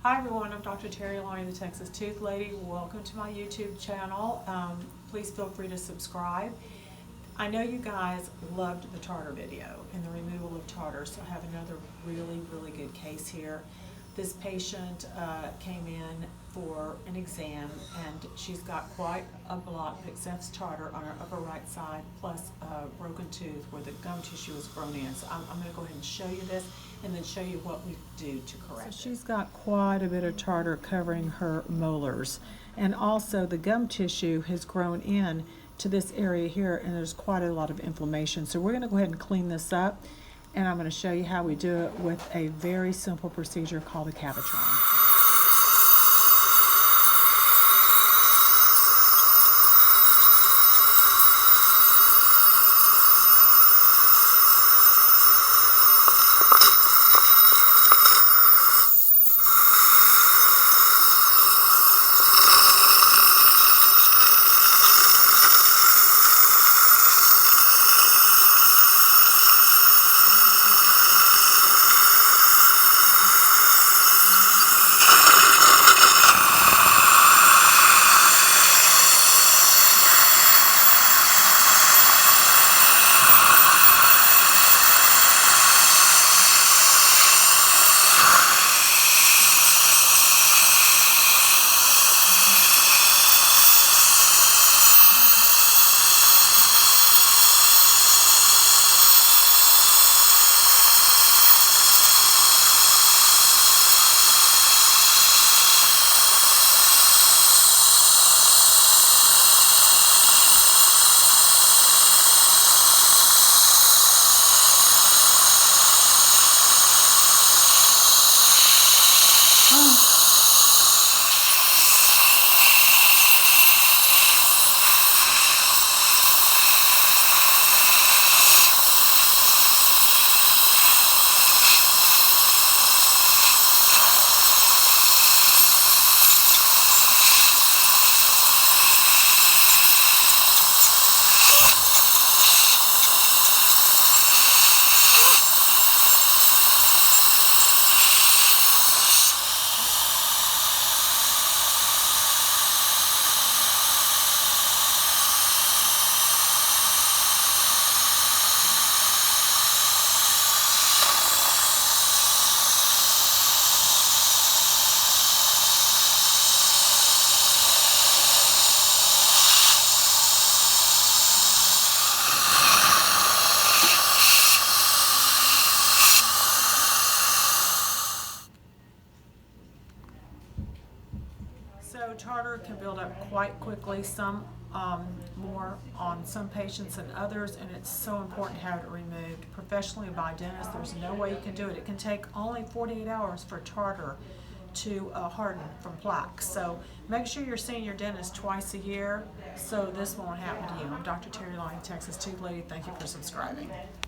Hi everyone, I'm Dr. Terri Alani, the Texas Tooth Lady. Welcome to my YouTube channel. Please feel free to subscribe. I know you guys loved the tartar video and the removal of tartar, so I have another really good case here. This patient came in for an exam and she's got quite a block of excess tartar on her upper right side, plus a broken tooth where the gum tissue is grown in. So I'm going to go ahead and show you this and then show you what we do to correct it. So she's got quite a bit of tartar covering her molars, and also the gum tissue has grown in to this area here, and there's quite a lot of inflammation. So we're going to go ahead and clean this up, and I'm going to show you how we do it with a very simple procedure called a cavitron. So tartar can build up quite quickly, some more on some patients than others, and it's so important to have it removed professionally by a dentist. There's no way you can do it. It can take only 48 hours for tartar to harden from plaque. So make sure you're seeing your dentist twice a year so this won't happen to you. I'm Dr. Terri Alani, Texas Tooth Lady. Thank you for subscribing.